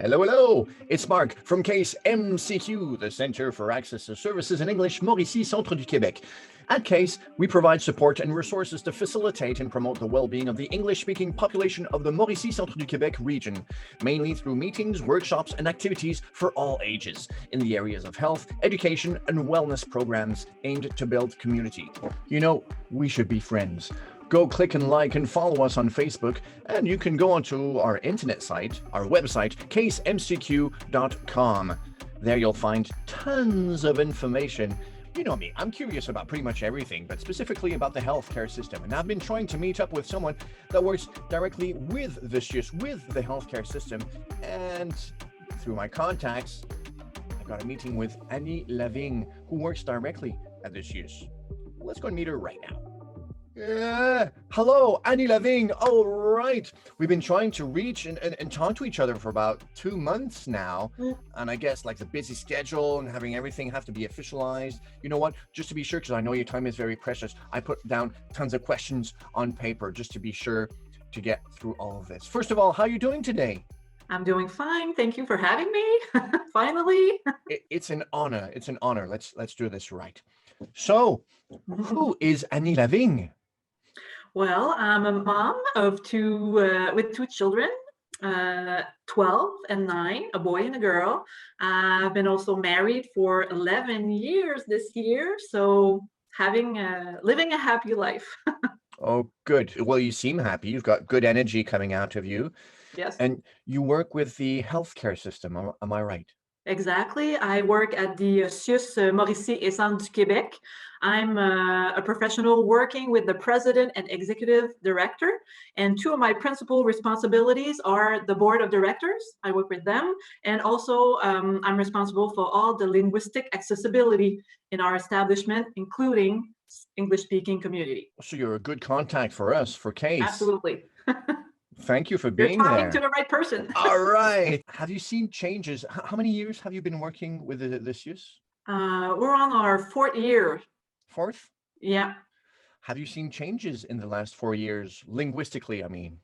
Hello, hello. It's Marc from CASE-MCQ, the Center for Access to Services in English, Mauricie, Centre du Québec. At CASE, we provide support and resources to facilitate and promote the well-being of the English-speaking population of the Mauricie, Centre du Québec region, mainly through meetings, workshops, and activities for all ages in the areas of health, education, and wellness programs aimed to build community. You know, we should be friends. Go click and like and follow us on Facebook, and you can go onto our internet site, our website, CASEMCQ.com. There you'll find tons of information. You know me, I'm curious about pretty much everything, but specifically about the healthcare system. And I've been trying to meet up with someone that works directly with the CIUSS, with the healthcare system. And through my contacts, I got a meeting with Annie Lavigne, who works directly at the CIUSS. Let's go and meet her right now. Hello, Annie Lavigne. All right. We've been trying to reach and talk to each other for about 2 months now. And I guess like the busy schedule and having everything have to be officialized. You know what? Just to be sure, because I know your time is very precious, I put down tons of questions on paper just to be sure to get through all of this. First of all, how are you doing today? I'm doing fine. Thank you for having me. Finally. It's an honor. It's an honor. Let's do this right. So, who is Annie Lavigne? Well, I'm a mom of two with two children, 12 and 9, a boy and a girl. I've been also married for 11 years this year, so living a happy life. Oh, good. Well, you seem happy. You've got good energy coming out of you. Yes. And you work with the healthcare system, am I right? Exactly. I work at the CIUSSS Mauricie et Centre du Québec. I'm a professional working with the president and executive director. And 2 of my principal responsibilities are the board of directors. I work with them. And also I'm responsible for all the linguistic accessibility in our establishment, including English-speaking community. So you're a good contact for us, for CASE. Absolutely. Thank you for You're being talking there. to the right person. All right. Have you seen changes? How many years have you been working with the CIUSS? We're on our 4th year. 4th? Yeah. Have you seen changes in the last 4 years, linguistically, I mean?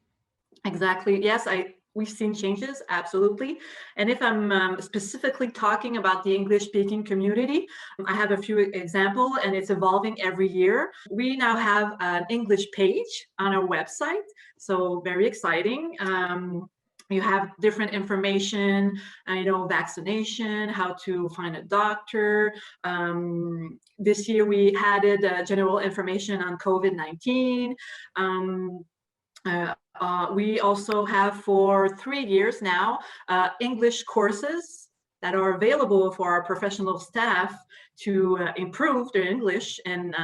Exactly. Yes, we've seen changes, absolutely. And if I'm specifically talking about the English-speaking community, I have a few examples, and it's evolving every year. We now have an English page on our website, so very exciting. You have different information, vaccination, how to find a doctor. This year we added general information on COVID-19. We also have for 3 years now English courses that are available for our professional staff to improve their English and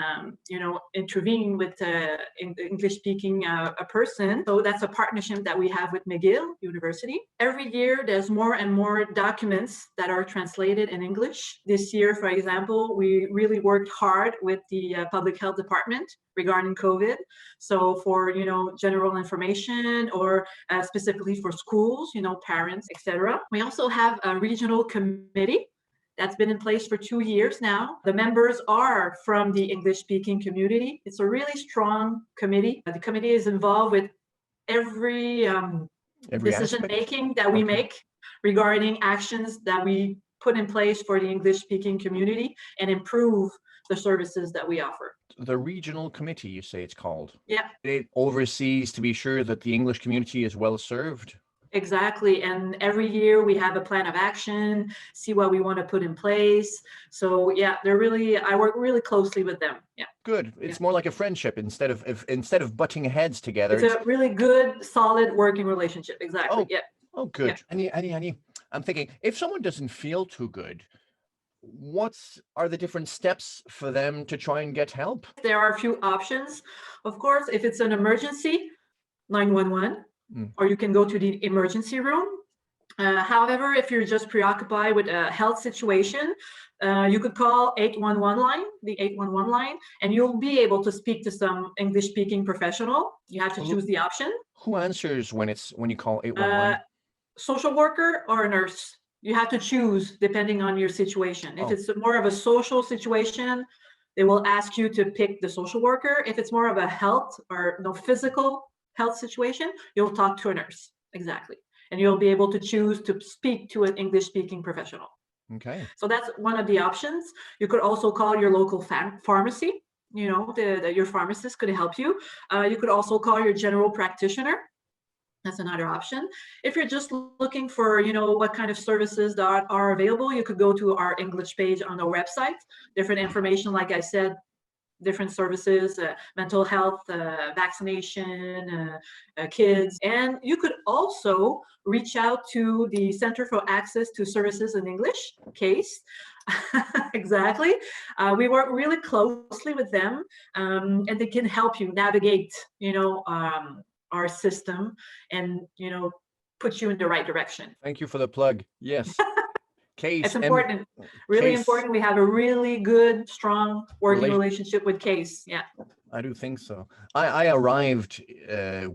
intervene with English-speaking a person. So that's a partnership that we have with McGill University. Every year there's more and more documents that are translated in English. This year, for example, we really worked hard with the public health department regarding COVID. So for general information or specifically for schools, parents, etc. We also have a regional committee that's been in place for 2 years now. The members are from the English-speaking community. It's a really strong committee. The committee is involved with every decision-making that we make regarding actions that we put in place for the English-speaking community and improve the services that we offer. The regional committee, you say it's called? Yeah. It oversees to be sure that the English community is well served? Exactly. And every year we have a plan of action, see what we want to put in place. So yeah, I work really closely with them. Yeah. Good. It's more like a friendship instead of butting heads together. It's a really good, solid working relationship. Exactly. Oh, yeah. Oh, good. Yeah. Annie, I'm thinking if someone doesn't feel too good, what are the different steps for them to try and get help? There are a few options. Of course, if it's an emergency, 911. Or you can go to the emergency room. However, if you're just preoccupied with a health situation, you could call the 811 line, and you'll be able to speak to some English-speaking professional. You have to choose the option. Who answers when you call 811? Social worker or a nurse. You have to choose depending on your situation. If it's more of a social situation, they will ask you to pick the social worker. If it's more of a health or physical health situation, you'll talk to a nurse. Exactly. and you'll be able to choose to speak to an English-speaking professional. Okay. So that's one of the options. You could also call your local pharmacy. You know, your pharmacist could help you. You could also call your general practitioner. That's another option. If you're just looking for, you know, what kind of services that are available, you could go to our English page on the website. Different information, like I said, different services, mental health, vaccination, kids. And you could also reach out to the Center for Access to Services in English, CASE. Exactly. We work really closely with them, and they can help you navigate, you know, our system and, you know, put you in the right direction. Thank you for the plug. Yes. It's important, really CASE important. We have a really good, strong working relationship with CASE. Yeah. I do think so. I arrived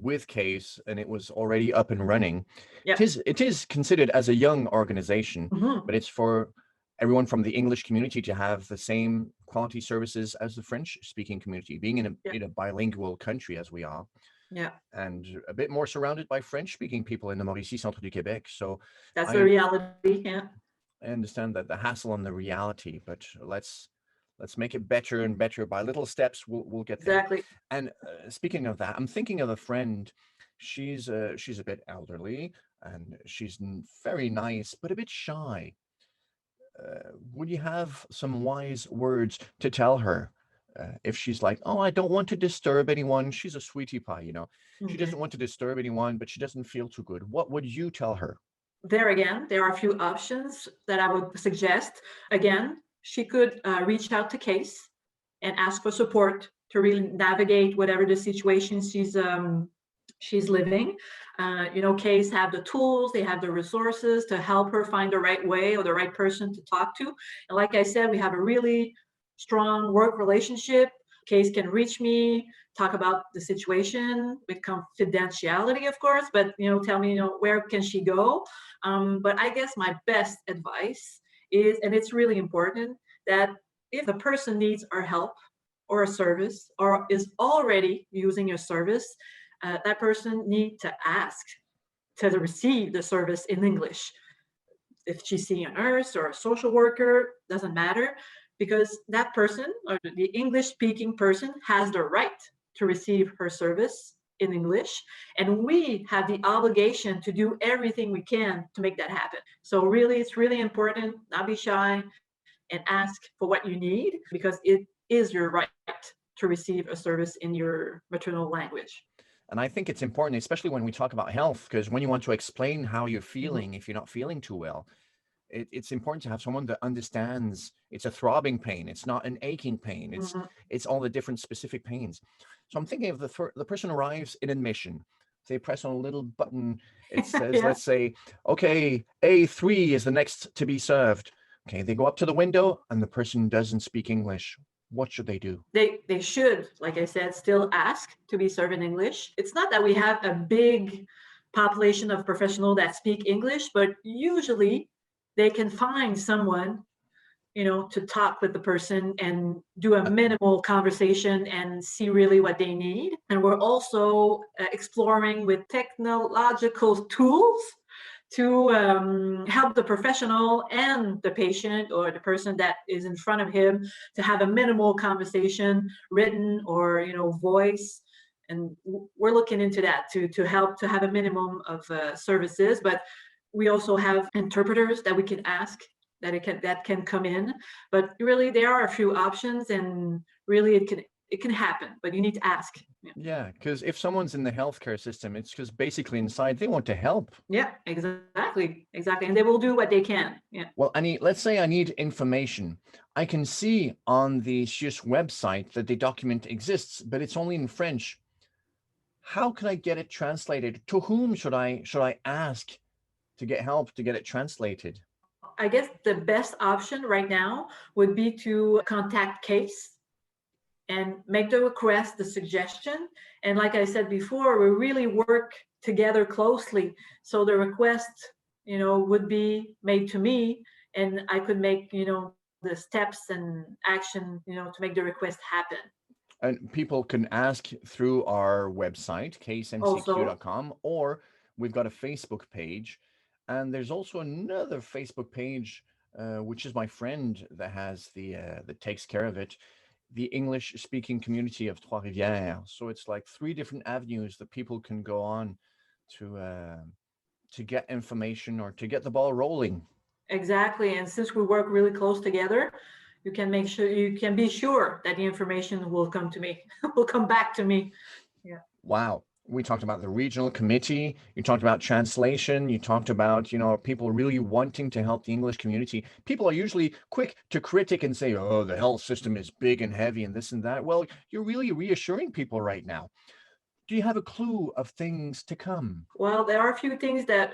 with CASE and it was already up and running. Yep. It is considered as a young organization, but it's for everyone from the English community to have the same quality services as the French speaking community, being in a bilingual country as we are. Yeah. And a bit more surrounded by French speaking people in the Mauricie, Centre du Québec. So that's the reality. Yeah. I understand that the hassle and the reality, but let's make it better and better by little steps. We'll get there. Exactly. And speaking of that, I'm thinking of a friend. She's a bit elderly and she's very nice, but a bit shy. Would you have some wise words to tell her? If she's like, oh, I don't want to disturb anyone. She's a sweetie pie, you know. She doesn't want to disturb anyone, but she doesn't feel too good. What would you tell her? There again, there are a few options that I would suggest. Again, she could reach out to CASE and ask for support to really navigate whatever the situation she's living. You know, CASE have the tools, they have the resources to help her find the right way or the right person to talk to. And like I said, we have a really strong work relationship. CASE can reach me, talk about the situation with confidentiality, of course, but, you know, tell me, you know, where can she go? But I guess my best advice is, and it's really important, that if a person needs our help or a service or is already using your service, that person needs to ask to receive the service in English. If she's seeing a nurse or a social worker, doesn't matter, because that person or the English-speaking person has the right to receive her service in English, and we have the obligation to do everything we can to make that happen. So really, it's really important, not be shy and ask for what you need, because it is your right to receive a service in your maternal language. And I think it's important, especially when we talk about health, because when you want to explain how you're feeling, if you're not feeling too well, it's important to have someone that understands it's a throbbing pain. It's not an aching pain. It's all the different specific pains. So I'm thinking of the person arrives in admission. They press on a little button. It says, let's say, okay, A3 is the next to be served. Okay, they go up to the window and the person doesn't speak English. What should they do? They should, like I said, still ask to be served in English. It's not that we have a big population of professionals that speak English, but usually they can find someone, you know, to talk with the person and do a minimal conversation and see really what they need. And we're also exploring with technological tools to help the professional and the patient or the person that is in front of him to have a minimal conversation, written or, you know, voice. And we're looking into that to help to have a minimum of services. But we also have interpreters that we can ask that can come in. But really, there are a few options, and really it can happen, but you need to ask. Yeah, because if someone's in the healthcare system, it's because basically inside they want to help. Yeah, exactly, and they will do what they can. Yeah. Well, Annie, let's say I need information. I can see on the CIUSSS website that the document exists, but it's only in French. How can I get it translated? To whom should I ask to get help to get it translated? I guess the best option right now would be to contact CASE and make the request, the suggestion. And like I said before, we really work together closely. So the request, you know, would be made to me, and I could make, you know, the steps and action, you know, to make the request happen. And people can ask through our website, CASEMCQ.com, or we've got a Facebook page, and there's also another Facebook page, which is my friend that has that takes care of it, the English speaking community of Trois-Rivières. So it's like three different avenues that people can go on to get information or to get the ball rolling. Exactly. And since we work really close together, you can be sure that the information will come to me, will come back to me. Yeah. Wow. We talked about the regional committee. You talked about translation. You talked about, people really wanting to help the English community. People are usually quick to critic and say, oh, the health system is big and heavy and this and that. Well, you're really reassuring people right now. Do you have a clue of things to come? Well, there are a few things that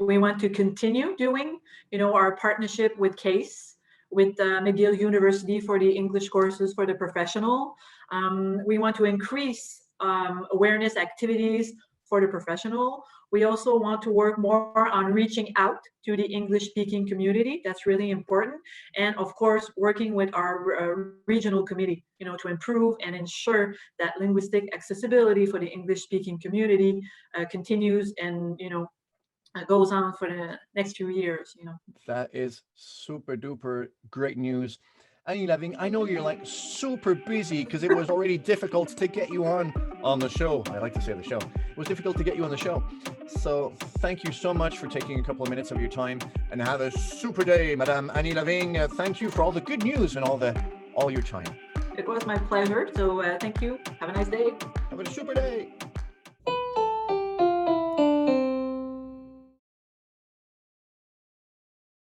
we want to continue doing. Our partnership with CASE, with McGill University for the English courses for the professional. We want to increase awareness activities for the professional. We also want to work more on reaching out to the English-speaking community. That's really important. And of course, working with our regional committee, to improve and ensure that linguistic accessibility for the English-speaking community continues and, goes on for the next few years. That is super duper great news. Annie Lavigne, I know you're like super busy because it was already difficult to get you on the show. I like to say the show. It was difficult to get you on the show. So thank you so much for taking a couple of minutes of your time, and have a super day, Madame Annie Lavigne. Thank you for all the good news and all your time. It was my pleasure. So thank you. Have a nice day. Have a super day.